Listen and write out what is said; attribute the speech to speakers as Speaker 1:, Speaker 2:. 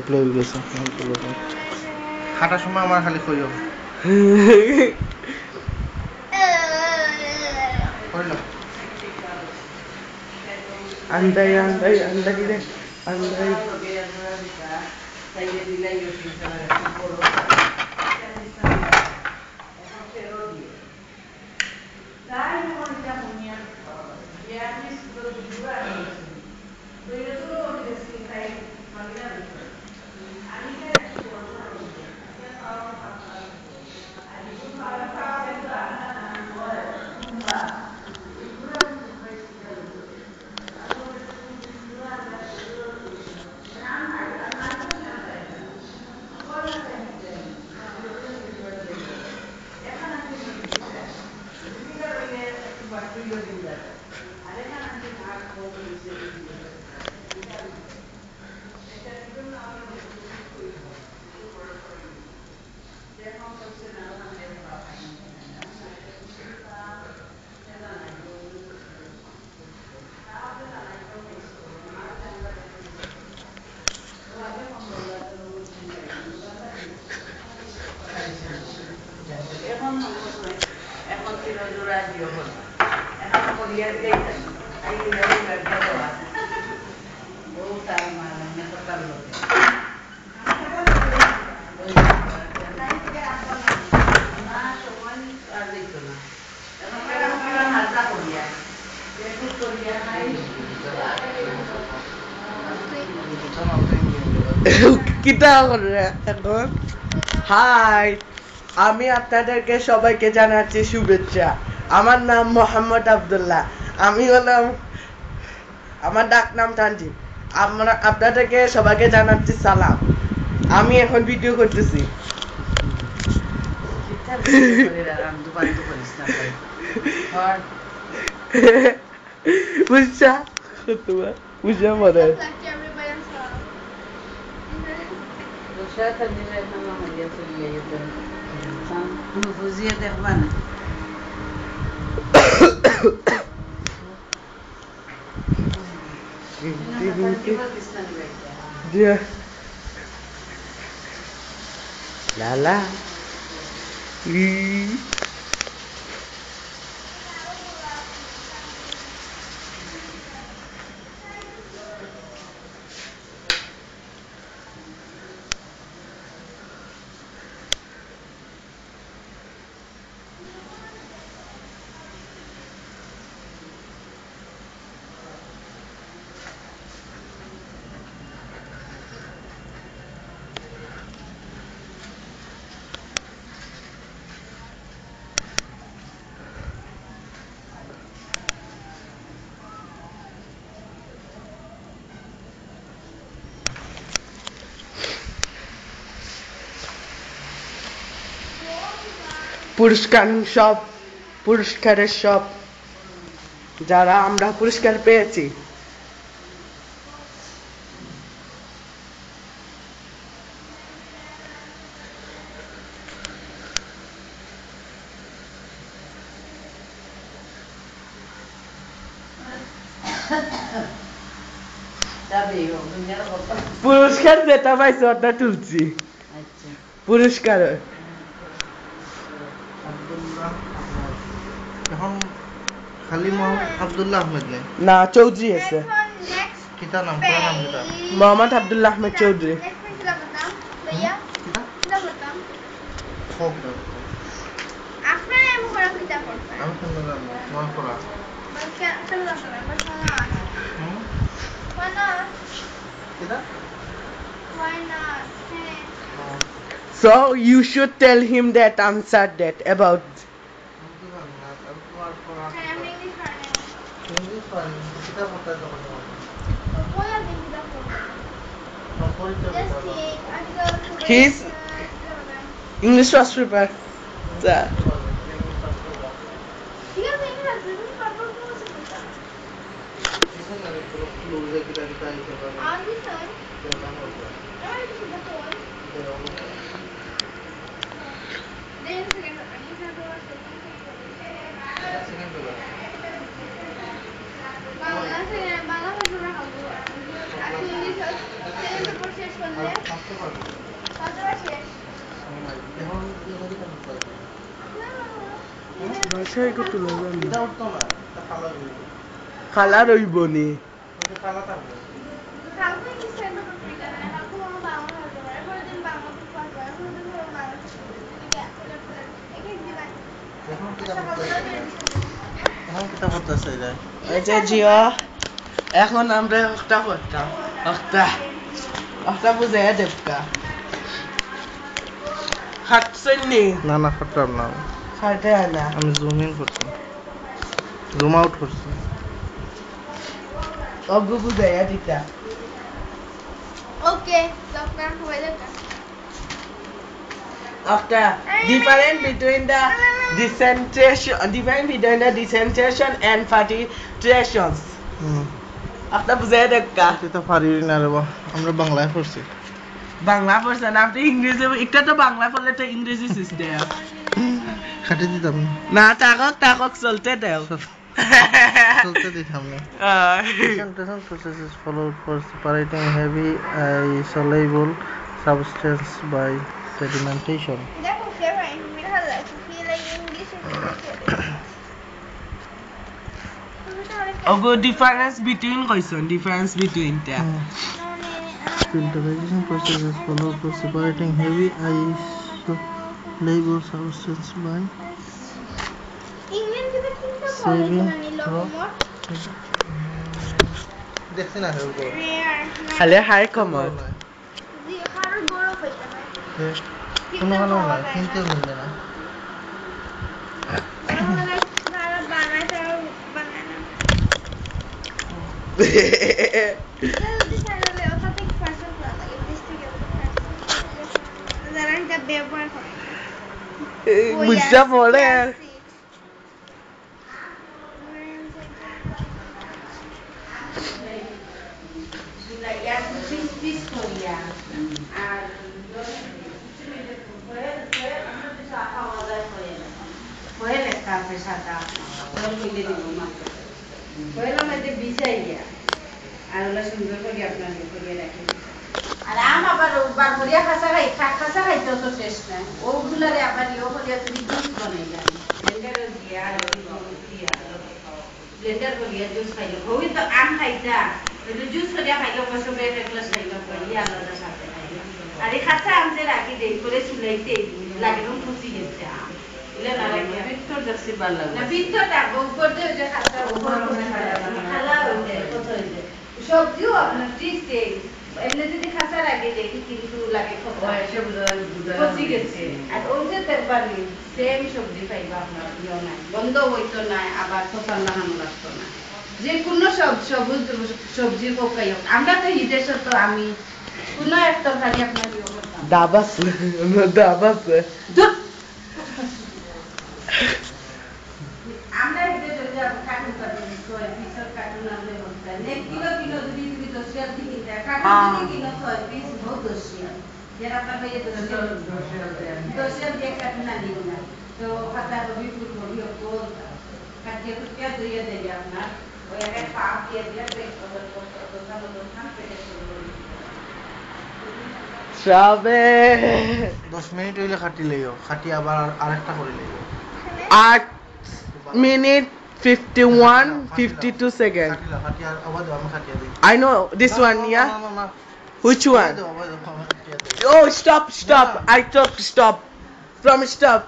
Speaker 1: Play হয়ে গেছে
Speaker 2: হাঁটার সময় আমার খালি কইও কইলো
Speaker 1: আন্দাই আন্দাই আন্দাই রে আন্দাই কিটা করে এখন হাই আমি আপনাদেরকে সবাইকে জানাচ্ছি শুভেচ্ছা আমার নাম মোহাম্মদ আব্দুল্লাহ আমি হলাম আমার ডাক নাম তানজিব আমরা আপনাদেরকে সবাইকে জানাচ্ছি সালাম আমি এখন ভিডিও করতেছি বুঝছা তোমার বুঝা মনে Lala. পুরস্কারের সব যারা আমরা পুরস্কার পেয়েছি পুরস্কার যেটা পাইছি ওটা তুলছি পুরস্কার
Speaker 2: এখন খালি আব্দুল্লাহ আহমেদ নেই
Speaker 1: না চৌধুরী আছে
Speaker 2: কিতা নাম পুরা নাম কিতা
Speaker 1: Mohammad Abdullah Ahmed Chowdhury So you should tell him that answer that about his English first paper.
Speaker 2: আর থাকতে পারবে এখন
Speaker 1: বাসায় কত লাগবে
Speaker 2: এটা উঠতো না, এটা খালা হইব।
Speaker 1: খালা রইব নি
Speaker 2: ওটা খালা থাকবে। এখন কিতা করতেছে? এখন কিতা করতেছে এটা?
Speaker 1: এই যে জিয়া এখন আমরা একটা করতাম একটা বুঝাইয়া দেবকা হাঁটছেন নি
Speaker 2: না না খাটলাম না,
Speaker 1: হাঁটে না
Speaker 2: আমি জুম ইন করছি, জুম আউট করছি।
Speaker 1: অগু বুঝাইয়া দিতা
Speaker 3: Okay, doctor, welcome.
Speaker 1: After difference between the descension and fertilitations. After বুঝাইয়া দেবকা
Speaker 2: এটা পারি না রে বা, আমরা বাংলায় পড়ছি।
Speaker 1: বাংলা পড়ছেন আপনি ইংরেজি একটা তো বাংলা পড়লে তো ইংরেজি সিস্টেম
Speaker 2: খাটে দিতাম না,
Speaker 1: না তাকক চলতে দেও
Speaker 2: চলতে দিতাম না। Concentration processes followed for separating heavy insoluble substance by sedimentation.
Speaker 3: দেখো ফেভারিট মেরা ভালো লাগছে ফিল লাইক ইংলিশ
Speaker 1: অগো ডিফারেন্স বিটুইন কইছন ডিফারেন্স বিটুইন টা
Speaker 2: Filtration processes followed for separating heavy insoluble substance by
Speaker 3: England থেকে কিনতে
Speaker 2: Saving
Speaker 3: পারো নি লবমর
Speaker 2: দেখছি না হেউ গো
Speaker 3: রেয়ার
Speaker 1: খালি হাই কমর
Speaker 3: জি কারো বড় হইতা না
Speaker 2: কোনো ভালো না, কিনতে মিলবে না।
Speaker 3: তারা বানায় তারা বানায় না যদি চাইলে ওটাতে ফাঁসা করা লাগে টেস্টি গেলে যারা এটা ব্যবহার করে
Speaker 1: বুঝতে পড়ে
Speaker 4: আর আম আবার বারবরিয়া খাসা খাইতেও তো শেষ নাই ওগুলারে আবার ইয়ে করিয়া তুমি জুস বানাইলা ব্লেন্ডারে দিয়া ব্লেন্ডার করিয়া জুস খাইলো ওই তো আম খাইতা কিন্তু জুস করিয়া খাইলো কষ্ট করে এক গ্লাস খাইলো করিয়া আলাদা সাথে খাইলো আর এই খাসা আম যে রাখি দেই করে চুলাইতে লাগে রুম ফুসি গেছে আম ইলে না লাগে ভিতর দেখছি ভালো লাগে না ভিতরটা গোবর দিয়ে যে খাসা উপর খালা হইছে কত হইছে সবজিও আপনার ঠিক সেই এমনি যদি খাসা লাগে দেখি কিন্তু লাগে পচি গেছে আর ওই যে তেরবারি সেম সবজি পাইবা আপনার ইয়ে নাই বন্ধ হইতো না আবার ফসল লাগানো লাগতো না যে কোনো সবুজ সবজির পোকাই হোক আমরা তো ঈদের তো আমি কোনো এক তরকারি আপনার ইয়ে করতাম
Speaker 1: দাবাস
Speaker 4: আমরা ঈদের যদি কাটুন করি পিসর কাটুন আমরা বলতাম নেক্সট কিলো যদি তুমি দশিয়া দিকে কাটুন যদি কিলো 6 পিস বহুত দশিয়া যারা আপনার ভাইয়ে দশিয়া দিয়ে কাটুন না দিও না তো পাতা রবি ফুলকপি ওপর কাটিয়ে কুটিয়ে দিয়ে দেবে আপনার ওই একটা পাপ দিয়ে দিয়ে ব্রেক করে দোকান পেটে
Speaker 1: সবে
Speaker 2: 10 মিনিট হইলে খাটি লইও, খাটি আবার আরেকটা করে লইও।
Speaker 1: 8 minute 51 52 second
Speaker 2: খাটি লাও, খাটি আর আবার দাও, আমি খাটিয়ে দিই।
Speaker 1: I know this one yeah
Speaker 2: না
Speaker 1: which one
Speaker 2: আবার দাও, আমি খাটিয়ে দিই।
Speaker 1: oh stop
Speaker 2: No.
Speaker 1: I took stop from stop